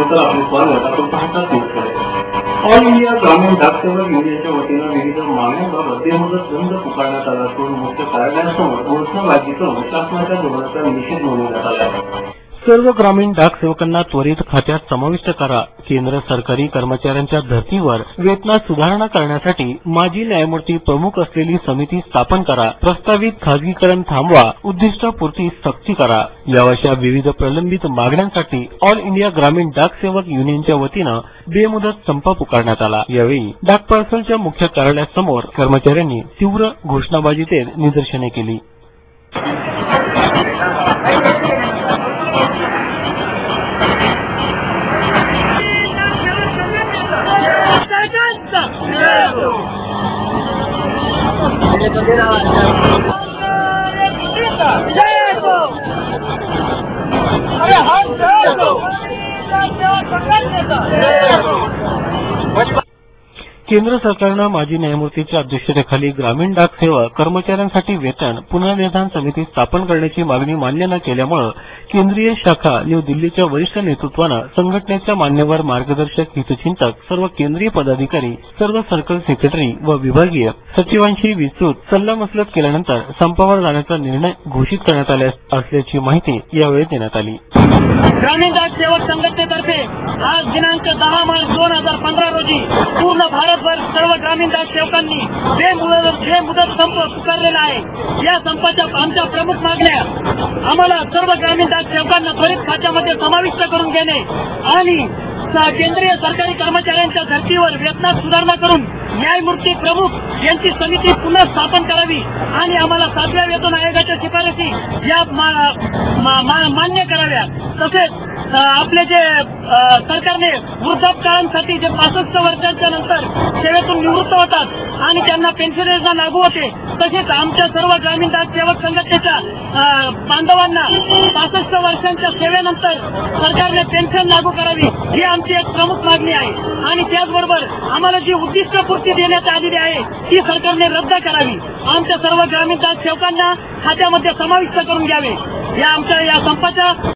त्याबद्दल आपले स्वागत. आपण पाहतात न्यूज. ऑल इंडिया ग्रामीण डाक सेवक युनियनच्या वतीनं विविध मागण्यांबाबत बेमुदत बंद पुकारण्यात आला असून मुख्य कार्यालयासमोर घोषणाबाजी करून शासनाच्या धोरणाचा निषेध नोंदवण्यात आला आहे. सर्व ग्रामीण डाक सेवकांना त्वरित खात्यात समाविष्ट करा. केंद्र सरकारी कर्मचाऱ्यांच्या धर्तीवर वेतनात सुधारणा करण्यासाठी माजी न्यायमूर्ती प्रमुख असलेली समिती स्थापन करा. प्रस्तावित खासगीकरण थांबवा. उद्दिष्टपूर्ती सक्ती करा. यावर्षी विविध प्रलंबित मागण्यांसाठी ऑल इंडिया ग्रामीण डाक सेवक युनियनच्या वतीनं बेमुदत संप पुकारण्यात आला. यावेळी डाक पार्सलच्या मुख्य कार्यालयासमोर कर्मचाऱ्यांनी तीव्र घोषणाबाजी देत निदर्शने केली. केंद्र सरकारनं माजी न्यायमूर्तीच्या अध्यक्षतेखाली ग्रामीण डाक सेवक कर्मचाऱ्यांसाठी वेतन पुनर्निर्धारण समिती स्थापन करण्याची मागणी मान्य न केल्यामुळे केंद्रीय शाखा न्यू दिल्लीच्या वरिष्ठ नेतृत्वानं संघटनेच्या मान्यवर मार्गदर्शक हितचिंतक सर्व केंद्रीय पदाधिकारी सर्व सर्कल सेक्रेटरी व विभागीय सचिवांशी विस्तृत सल्लामसलत केल्यानंतर संपावर जाण्याचा निर्णय घोषित करण्यात आला असल्याची माहिती यावेळी देण्यात आली. ग्रामीण डाक सेवक संघटनेतर्फे आज दिनांक 10 मार्च 2015 रोजी पूर्ण भारतभर सर्व ग्रामीण डाक सेवकांनी बेमुदत संप पुकारलेला आहे. या संपाच्या आमच्या प्रमुख मागण्या आम्हाला सर्व ग्रामीण डाक सेवकांना त्वरित खात्यामध्ये समाविष्ट करून घेणे आणि केंद्रीय सरकारी कर्मचाऱ्यांच्या धर्तीवर वेतनात सुधारणा करून न्यायमूर्ती प्रमुख यांची समिती पुन्हा स्थापन करावी आणि आम्हाला 7व्या वेतन आयोगाच्या शिफारसी या मान्य कराव्या. तसेच आपले जे सरकारने वृद्धापकाळांसाठी जे 65 वर्षांच्या नंतर सेवेतून निवृत्त होतात आणि त्यांना पेन्शन योजना लागू होते तसेच आमच्या सर्व ग्रामीण डाक सेवक संघटनेच्या बांधवांना 65 वर्षांच्या सेवेनंतर सरकारने पेन्शन लागू करावी ही आमची एक प्रमुख मागणी आहे. आणि त्याचबरोबर आम्हाला जी उद्दिष्टपूर्ती देण्यात आलेली आहे ती सरकारने रद्द करावी. आमच्या सर्व ग्रामीण डाक सेवकांना खात्यामध्ये समाविष्ट करून घ्यावे. या आमच्या या संपाच्या